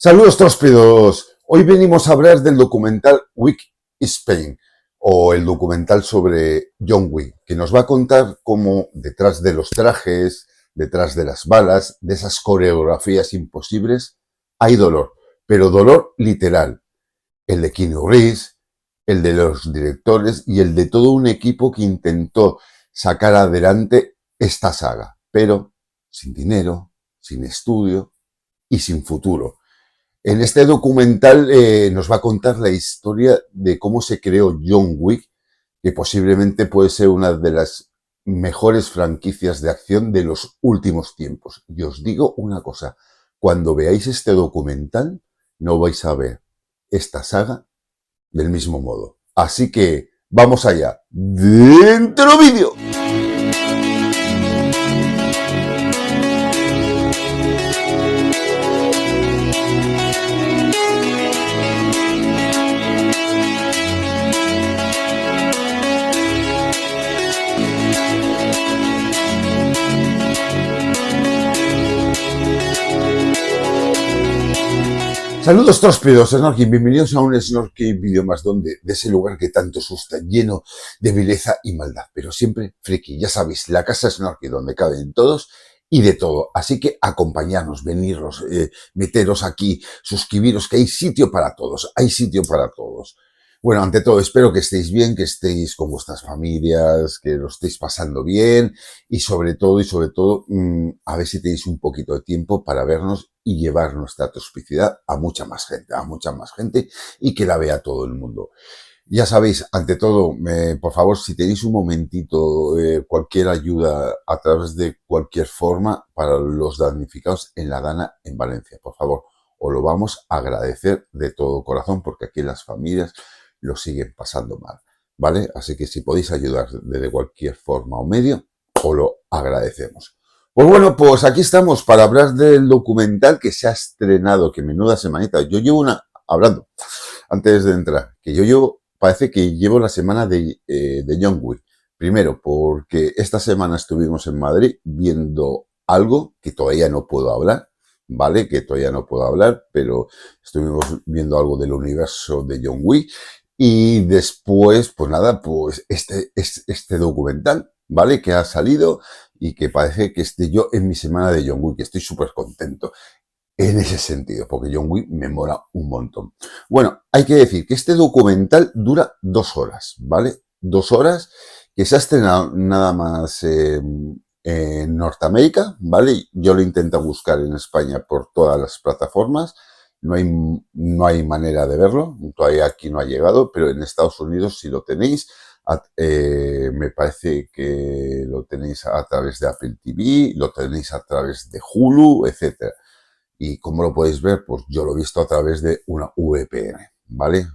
Saludos tróspidos. Hoy venimos a hablar del documental Wick is Pain o el documental sobre John Wick, que nos va a contar cómo detrás de los trajes, detrás de las balas, de esas coreografías imposibles, hay dolor, pero dolor literal. El de Keanu Reeves, el de los directores y el de todo un equipo que intentó sacar adelante esta saga, pero sin dinero, sin estudio y sin futuro. En este documental nos va a contar la historia de cómo se creó John Wick, que posiblemente puede ser una de las mejores franquicias de acción de los últimos tiempos. Y os digo una cosa, cuando veáis este documental no vais a ver esta saga del mismo modo. Así que vamos allá. ¡Dentro vídeo! Saludos tróspidos, Snorky, bienvenidos a un Snorky vídeo más donde, de ese lugar que tanto asusta, lleno de vileza y maldad, pero siempre friki, ya sabéis, la casa Snorky donde caben todos y de todo, así que acompañarnos, veniros, meteros aquí, suscribiros, que hay sitio para todos, hay sitio para todos. Bueno, ante todo, espero que estéis bien, que estéis con vuestras familias, que lo estéis pasando bien y sobre todo, a ver si tenéis un poquito de tiempo para vernos y llevar nuestra toxicidad a mucha más gente y que la vea todo el mundo. Ya sabéis, ante todo, por favor, si tenéis un momentito, cualquier ayuda a través de cualquier forma para los damnificados en la Dana en Valencia, por favor, os lo vamos a agradecer de todo corazón porque aquí las familias lo siguen pasando mal, ¿vale? Así que si podéis ayudar de cualquier forma o medio, os lo agradecemos. Pues bueno, pues aquí estamos para hablar del documental que se ha estrenado, que menuda semanita. Yo llevo hablando, antes de entrar, parece que llevo la semana de John Wick. Primero, porque esta semana estuvimos en Madrid viendo algo que todavía no puedo hablar, ¿vale? Que todavía no puedo hablar, pero estuvimos viendo algo del universo de John Wick. Y después, pues nada, pues este documental, ¿vale? Que ha salido y que parece que esté yo en mi semana de John Wick, que estoy súper contento en ese sentido, porque John Wick me mola un montón. Bueno, hay que decir que este documental dura 2 horas, ¿vale? 2 horas, que se ha estrenado nada más en Norteamérica, ¿vale? Yo lo intento buscar en España por todas las plataformas. No hay manera de verlo, todavía aquí no ha llegado, pero en Estados Unidos sí lo tenéis. Me parece que lo tenéis a través de Apple TV, lo tenéis a través de Hulu, etcétera. ¿Y cómo lo podéis ver? Pues yo lo he visto a través de una VPN, ¿vale?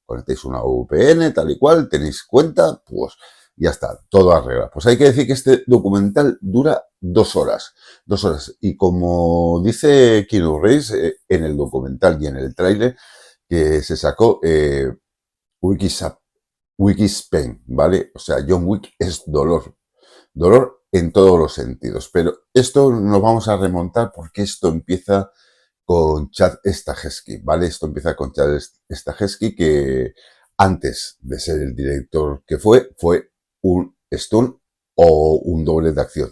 Conectéis una VPN, tal y cual, tenéis cuenta, pues ya está, todo arregla. Pues hay que decir que este documental dura 2 horas. 2 horas. Y como dice Keanu Reeves en el documental y en el tráiler que se sacó, Wick is Pain, ¿vale? O sea, John Wick es dolor. Dolor en todos los sentidos. Pero esto nos vamos a remontar porque esto empieza con Chad Stahelski, ¿vale? Esto empieza con Chad Stahelski, que antes de ser el director que fue un stunt o un doble de acción.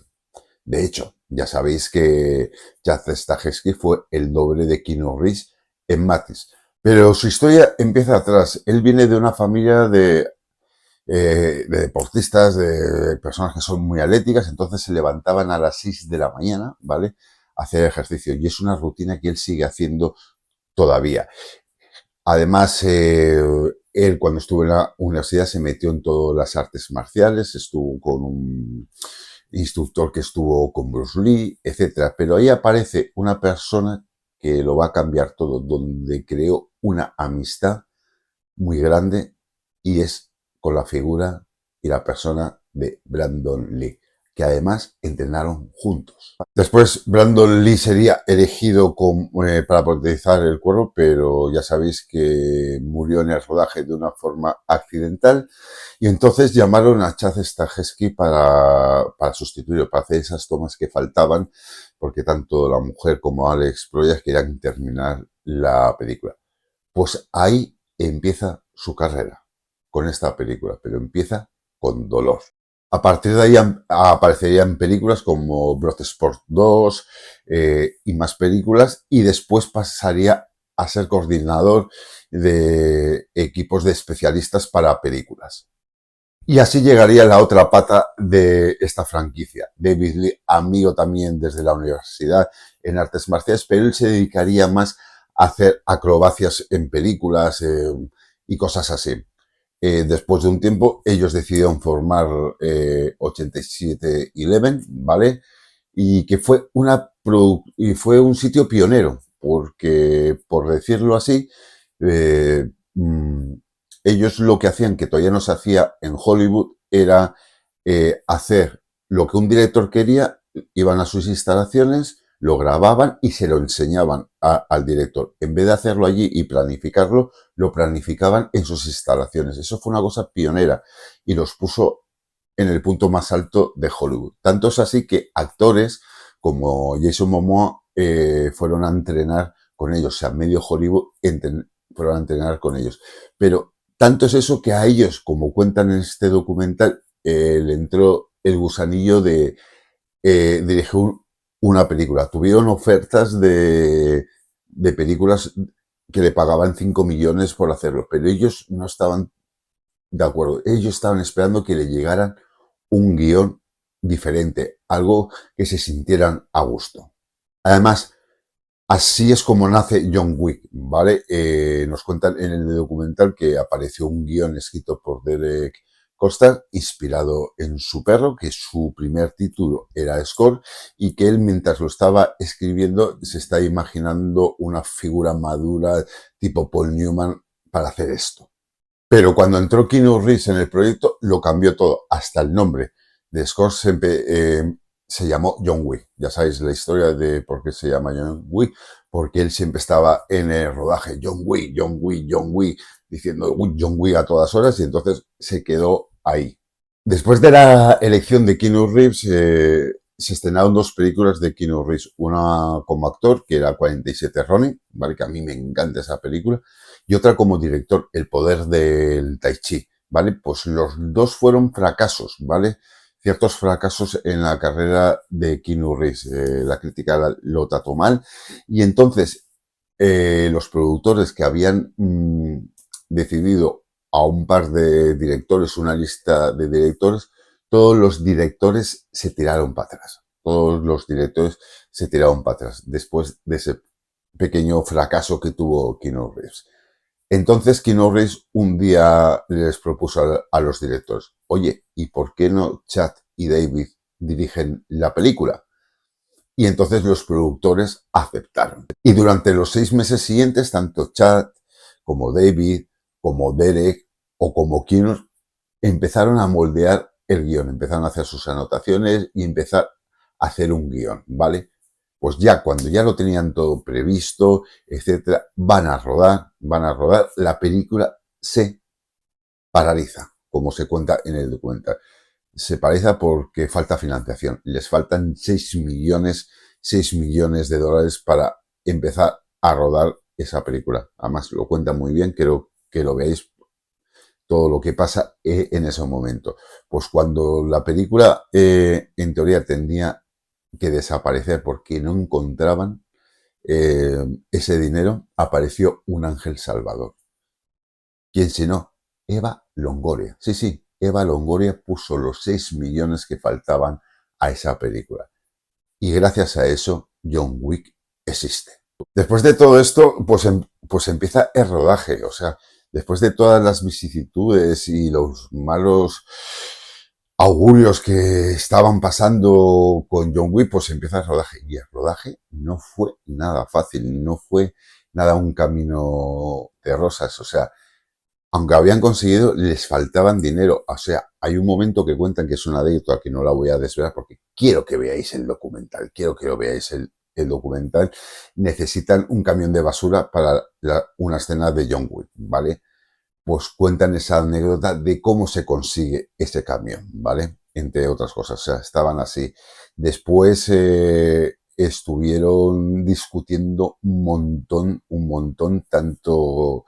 De hecho, ya sabéis que Chad Stahelski fue el doble de Keanu Reeves en Matrix. Pero su historia empieza atrás. Él viene de una familia de deportistas, de personas que son muy atléticas, entonces se levantaban a las 6 de la mañana, ¿vale? A hacer ejercicio. Y es una rutina que él sigue haciendo todavía. Además, él cuando estuvo en la universidad se metió en todas las artes marciales, estuvo con un instructor que estuvo con Bruce Lee, etcétera. Pero ahí aparece una persona que lo va a cambiar todo, donde creó una amistad muy grande y es con la figura y la persona de Brandon Lee, que además entrenaron juntos. Después Brandon Lee sería elegido para proteger el cuerpo, pero ya sabéis que murió en el rodaje de una forma accidental y entonces llamaron a Chad Stahelski para sustituirlo, para hacer esas tomas que faltaban, porque tanto la mujer como Alex Proyas querían terminar la película. Pues ahí empieza su carrera con esta película, pero empieza con dolor. A partir de ahí aparecerían películas como Bloodsport 2 y más películas, y después pasaría a ser coordinador de equipos de especialistas para películas. Y así llegaría la otra pata de esta franquicia. David Lee, amigo también desde la universidad en artes marciales, pero él se dedicaría más a hacer acrobacias en películas y cosas así. Después de un tiempo, ellos decidieron formar 8711, ¿vale? Y que fue y fue un sitio pionero, porque, por decirlo así, eh, mm, ellos lo que hacían, que todavía no se hacía en Hollywood, era hacer lo que un director quería, iban a sus instalaciones, lo grababan y se lo enseñaban al director. En vez de hacerlo allí y planificarlo, lo planificaban en sus instalaciones. Eso fue una cosa pionera y los puso en el punto más alto de Hollywood. Tanto es así que actores como Jason Momoa fueron a entrenar con ellos, o sea, medio Hollywood fueron a entrenar con ellos. Pero tanto es eso que a ellos, como cuentan en este documental, le entró el gusanillo de dirigir una película. Tuvieron ofertas de películas que le pagaban 5 millones por hacerlo, pero ellos no estaban de acuerdo. Ellos estaban esperando que le llegaran un guión diferente, algo que se sintieran a gusto. Además, así es como nace John Wick, ¿vale? Nos cuentan en el documental que apareció un guión escrito por Derek Costa, inspirado en su perro, que su primer título era Score, y que él, mientras lo estaba escribiendo, se está imaginando una figura madura tipo Paul Newman para hacer esto. Pero cuando entró Keanu Reeves en el proyecto, lo cambió todo, hasta el nombre. De Scott se llamó John Wick. Ya sabéis la historia de por qué se llama John Wick, porque él siempre estaba en el rodaje, John Wick, John Wick, John Wick, diciendo John Wick a todas horas, y entonces se quedó ahí. Después de la elección de Keanu Reeves, se estrenaron dos películas de Keanu Reeves. Una como actor, que era 47 Ronin, ¿vale? Que a mí me encanta esa película. Y otra como director, El poder del Tai Chi, ¿vale? Pues los dos fueron fracasos, ¿vale? Ciertos fracasos en la carrera de Keanu Reeves. La crítica lo trató mal. Y entonces, los productores que habían decidido a un par de directores, una lista de directores, todos los directores se tiraron para atrás. Todos los directores se tiraron para atrás después de ese pequeño fracaso que tuvo Keanu Reeves. Entonces Keanu Reeves un día les propuso a los directores, oye, ¿y por qué no Chad y David dirigen la película? Y entonces los productores aceptaron. Y durante los 6 meses siguientes, tanto Chad como David, como Derek o como Keanu empezaron a moldear el guión, empezaron a hacer sus anotaciones y empezar a hacer un guión, ¿vale? Pues ya cuando ya lo tenían todo previsto, etcétera, van a rodar, la película se paraliza, como se cuenta en el documental. Se paraliza porque falta financiación. Les faltan 6 millones de dólares para empezar a rodar esa película. Además, lo cuenta muy bien, quiero que lo veáis todo lo que pasa en ese momento. Pues cuando la película, en teoría, tenía que desaparecer porque no encontraban ese dinero, apareció un ángel salvador. ¿Quién si no? Eva Longoria. Sí, sí, Eva Longoria puso los 6 millones que faltaban a esa película. Y gracias a eso, John Wick existe. Después de todo esto, pues empieza el rodaje. O sea, después de todas las vicisitudes y los malos augurios que estaban pasando con John Wick, pues empieza el rodaje. Y el rodaje no fue nada fácil, no fue nada un camino de rosas. O sea, aunque habían conseguido, les faltaban dinero. O sea, hay un momento que cuentan que es una anécdota que no la voy a desvelar porque quiero que veáis el documental, quiero que lo veáis el documental. Necesitan un camión de basura para una escena de John Wick, ¿vale? Pues cuentan esa anécdota de cómo se consigue ese camión, ¿vale? Entre otras cosas, o sea, estaban así. Después estuvieron discutiendo un montón, tanto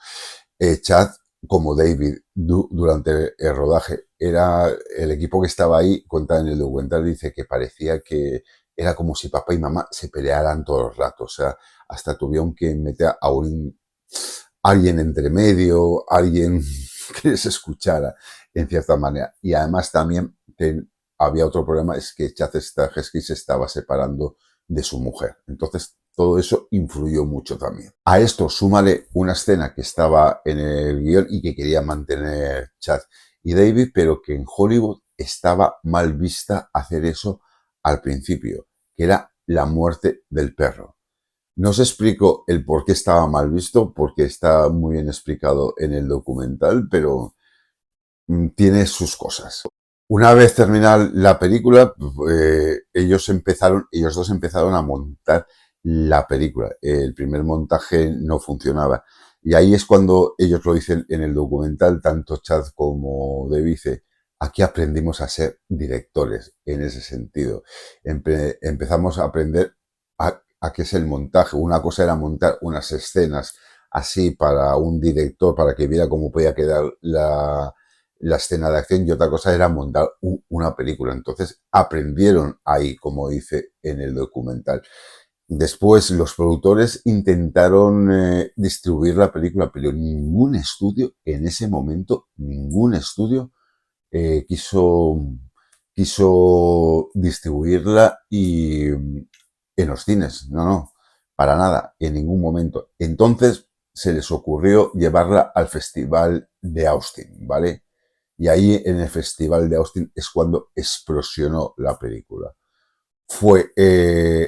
Chad como David durante el rodaje. Era el equipo que estaba ahí, cuenta en el documental, dice que parecía que era como si papá y mamá se pelearan todo el rato. O sea, hasta tuvieron que meter a alguien entre medio, alguien que les escuchara en cierta manera. Y además también había otro problema, es que Chad Stahelski se estaba separando de su mujer. Entonces, todo eso influyó mucho también. A esto súmale una escena que estaba en el guión y que quería mantener Chad y David, pero que en Hollywood estaba mal vista hacer eso al principio, que era la muerte del perro. No os explico el por qué estaba mal visto, porque está muy bien explicado en el documental, pero tiene sus cosas. Una vez terminada la película, ellos dos empezaron a montar la película. El primer montaje no funcionaba. Y ahí es cuando ellos lo dicen en el documental, tanto Chad como David dice, aquí aprendimos a ser directores en ese sentido. Empezamos a aprender a qué es el montaje. Una cosa era montar unas escenas así para un director, para que viera cómo podía quedar la escena de acción, y otra cosa era montar una película. Entonces aprendieron ahí, como dice en el documental. Después los productores intentaron distribuir la película, pero ningún estudio en ese momento, ningún estudio quiso distribuirla y en los cines. No, no, para nada, en ningún momento. Entonces se les ocurrió llevarla al Festival de Austin, ¿vale? Y ahí en el Festival de Austin es cuando explosionó la película. Fue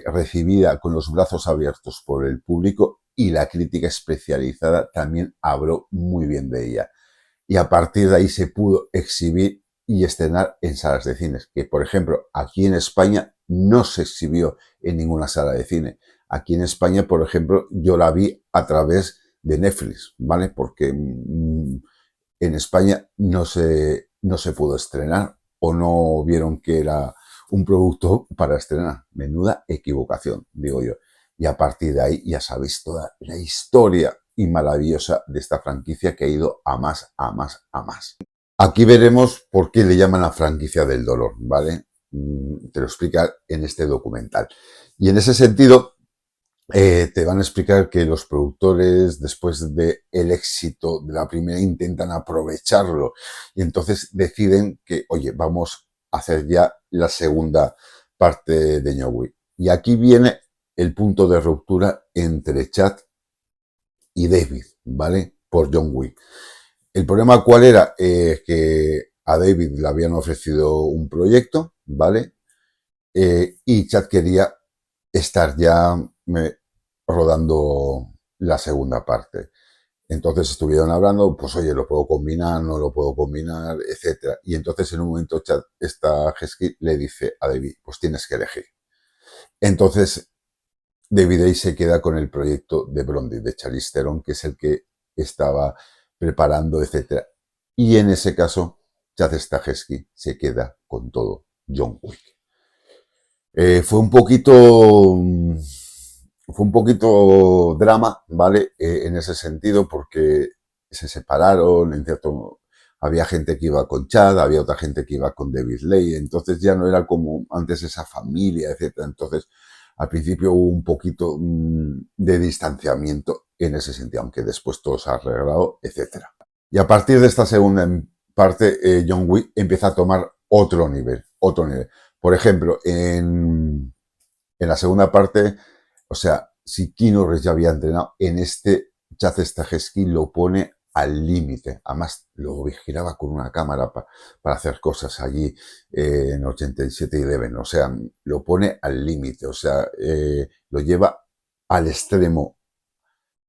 recibida con los brazos abiertos por el público y la crítica especializada también habló muy bien de ella. Y a partir de ahí se pudo exhibir y estrenar en salas de cines, que por ejemplo aquí en España no se exhibió en ninguna sala de cine. Aquí en España, por ejemplo, yo la vi a través de Netflix, ¿vale? Porque en España no se pudo estrenar o no vieron que era un producto para estrenar. Menuda equivocación, digo yo. Y a partir de ahí ya sabéis toda la historia y maravillosa de esta franquicia que ha ido a más, a más, a más. Aquí veremos por qué le llaman la franquicia del dolor, ¿vale? Te lo explica en este documental. Y en ese sentido, te van a explicar que los productores, después del éxito de la primera, intentan aprovecharlo y entonces deciden que, oye, vamos a hacer ya la segunda parte de John Wick. Y aquí viene el punto de ruptura entre Chad y David, ¿vale? Por John Wick. El problema cuál era, que a David le habían ofrecido un proyecto, ¿vale? Y Chad quería estar ya rodando la segunda parte. Entonces estuvieron hablando, pues oye, lo puedo combinar, no lo puedo combinar, etcétera. Y entonces en un momento Chad, esta Hesky le dice a David, pues tienes que elegir. Entonces David ahí se queda con el proyecto de Blondie, de Charlize Theron, que es el que estaba preparando, etcétera. Y en ese caso, Chad Stahelski se queda con todo John Wick. Fue un poquito drama, ¿vale? En ese sentido, porque se separaron, había gente que iba con Chad, había otra gente que iba con David Lay, entonces ya no era como antes esa familia, etcétera. Entonces, al principio hubo un poquito de distanciamiento en ese sentido, aunque después todo se ha arreglado, etcétera. Y a partir de esta segunda parte, John Wick empieza a tomar otro nivel, otro nivel. Por ejemplo, en la segunda parte, o sea, si Keanu Reeves ya había entrenado, en este Chad Stahelski lo pone al límite. Además, lo vigilaba con una cámara para hacer cosas allí en 87-11. O sea, lo pone al límite. O sea, lo lleva al extremo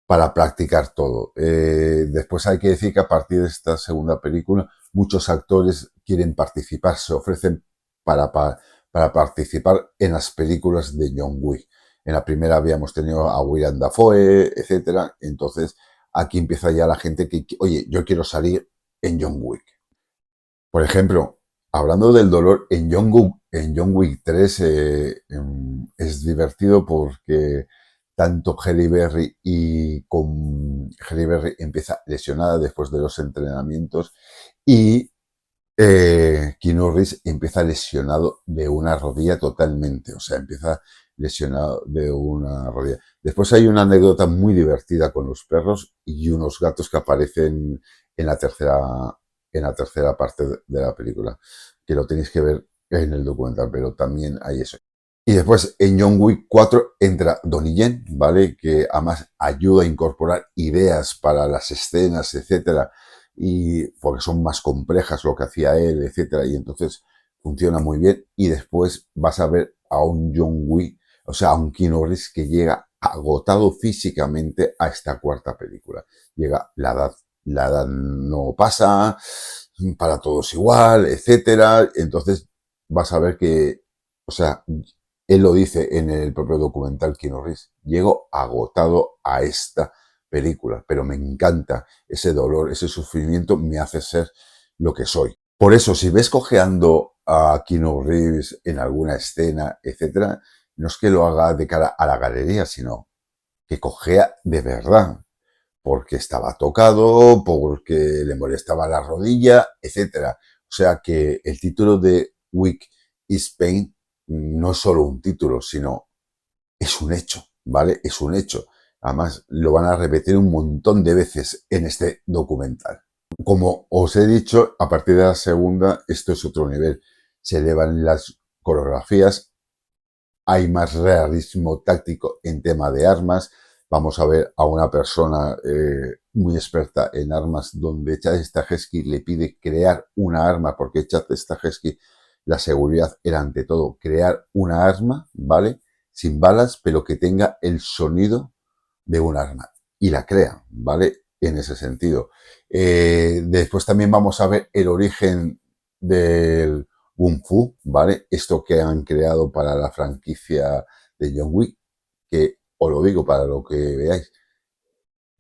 para practicar todo. Después hay que decir que a partir de esta segunda película, muchos actores quieren participar, se ofrecen para participar en las películas de John Wick. En la primera habíamos tenido a William Dafoe, etcétera. Entonces, aquí empieza ya la gente que, oye, yo quiero salir en John Wick. Por ejemplo, hablando del dolor, en John Wick 3 es divertido porque tanto Halle Berry y con Halle Berry empieza lesionada después de los entrenamientos y Keanu Reeves empieza lesionado de una rodilla totalmente, o sea, empieza lesionado de una rodilla. Después hay una anécdota muy divertida con los perros y unos gatos que aparecen en la tercera, en la tercera parte de la película, que lo tenéis que ver en el documental, pero también hay eso. Y después en John Wick 4 entra Donnie Yen, ¿vale? Que además ayuda a incorporar ideas para las escenas, etcétera, y porque son más complejas lo que hacía él, etcétera, y entonces funciona muy bien. Y después vas a ver a un John Wick, o sea, a un Keanu Reeves que llega agotado físicamente a esta cuarta película. Llega la edad no pasa, para todos igual, etcétera. Entonces vas a ver que, o sea, él lo dice en el propio documental Keanu Reeves, llego agotado a esta película, pero me encanta ese dolor, ese sufrimiento me hace ser lo que soy. Por eso, si ves cojeando a Keanu Reeves en alguna escena, etcétera, no es que lo haga de cara a la galería, sino que cojea de verdad, porque estaba tocado, porque le molestaba la rodilla, etcétera. O sea que el título de Weak is Pain no es solo un título, sino es un hecho, ¿vale? Es un hecho. Además, lo van a repetir un montón de veces en este documental. Como os he dicho, a partir de la segunda, esto es otro nivel. Se elevan las coreografías, hay más realismo táctico en tema de armas. Vamos a ver a una persona muy experta en armas donde Chad Stahelski le pide crear una arma, porque Chad Stahelski, la seguridad era ante todo crear una arma, ¿vale? Sin balas, pero que tenga el sonido de un arma. Y la crean, ¿vale? En ese sentido. Después también vamos a ver el origen del Kung Fu, ¿vale? Esto que han creado para la franquicia de John Wick, que os lo digo para lo que veáis.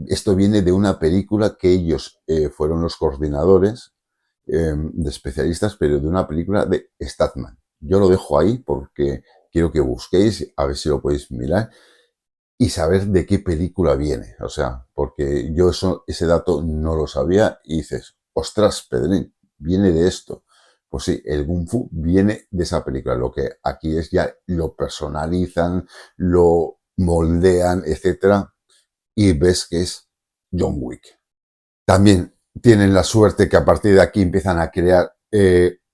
Esto viene de una película que ellos fueron los coordinadores de especialistas, pero de una película de Statman. Yo lo dejo ahí porque quiero que busquéis, a ver si lo podéis mirar y saber de qué película viene. O sea, porque yo ese dato no lo sabía y dices, ostras, Pedrín, viene de esto. Pues sí, el Kung Fu viene de esa película. Lo que aquí es ya lo personalizan, lo moldean, etcétera, y ves que es John Wick. También tienen la suerte que a partir de aquí empiezan a crear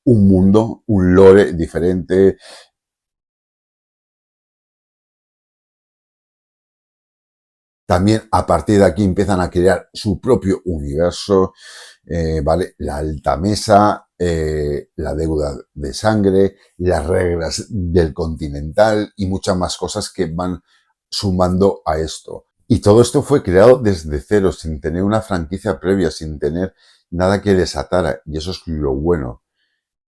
un mundo, un lore diferente. También a partir de aquí empiezan a crear su propio universo, ¿vale? La alta mesa, la deuda de sangre, las reglas del continental y muchas más cosas que van sumando a esto. Y todo esto fue creado desde cero, sin tener una franquicia previa, sin tener nada que desatara. Y eso es lo bueno.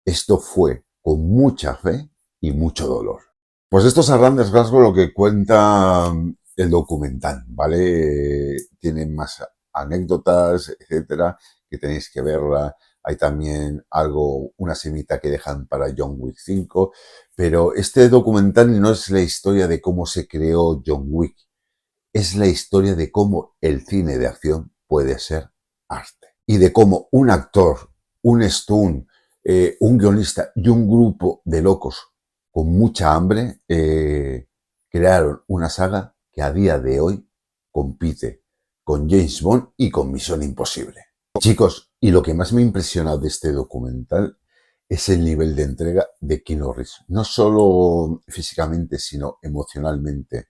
Esto fue con mucha fe y mucho dolor. Pues esto es a grandes rasgos lo que cuenta el documental, ¿vale? Tiene más anécdotas, etcétera, que tenéis que verla. Hay también algo, una semita que dejan para John Wick 5, pero este documental no es la historia de cómo se creó John Wick, es la historia de cómo el cine de acción puede ser arte y de cómo un actor, un stunt, un guionista y un grupo de locos con mucha hambre crearon una saga que a día de hoy compite con James Bond y con Misión Imposible. Chicos, y lo que más me ha impresionado de este documental es el nivel de entrega de Keanu Reeves. No solo físicamente, sino emocionalmente.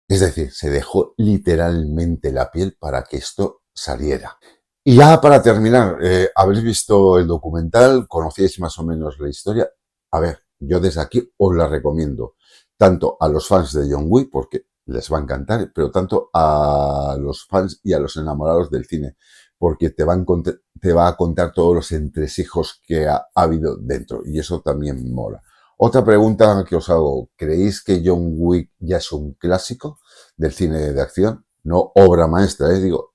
Es decir, se dejó literalmente la piel para que esto saliera. Y ya para terminar, habéis visto el documental, conocíais más o menos la historia. A ver, yo desde aquí os la recomiendo, tanto a los fans de John Wick, porque les va a encantar, pero tanto a los fans y a los enamorados del cine, porque te va a contar todos los entresijos que ha habido dentro, y eso también mola. Otra pregunta que os hago, ¿creéis que John Wick ya es un clásico del cine de acción? No obra maestra, digo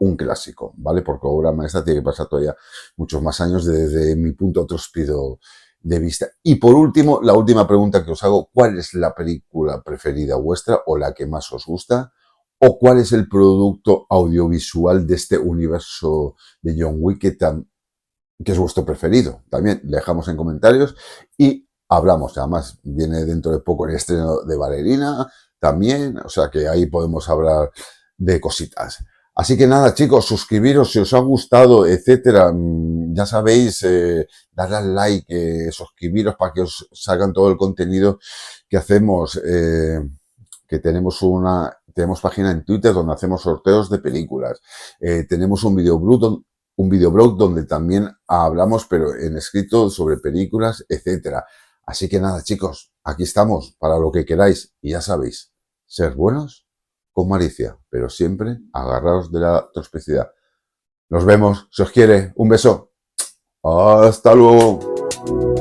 un clásico, ¿vale? Porque obra maestra tiene que pasar todavía muchos más años desde mi punto tróspido de vista. Y por último, la última pregunta que os hago, ¿cuál es la película preferida vuestra o la que más os gusta? ¿O cuál es el producto audiovisual de este universo de John Wick que es vuestro preferido? También dejamos en comentarios y hablamos. Además, viene dentro de poco el estreno de Ballerina también, o sea que ahí podemos hablar de cositas. Así que nada, chicos, suscribiros si os ha gustado, etcétera. Ya sabéis, darle al like, suscribiros para que os salgan todo el contenido que hacemos. Que tenemos página en Twitter donde hacemos sorteos de películas. Tenemos un videoblog donde también hablamos, pero en escrito, sobre películas, etcétera. Así que nada, chicos, aquí estamos para lo que queráis. Y ya sabéis, ser buenos con malicia, pero siempre agarraos de la trospicidad. Nos vemos, si os quiere, un beso. Hasta luego.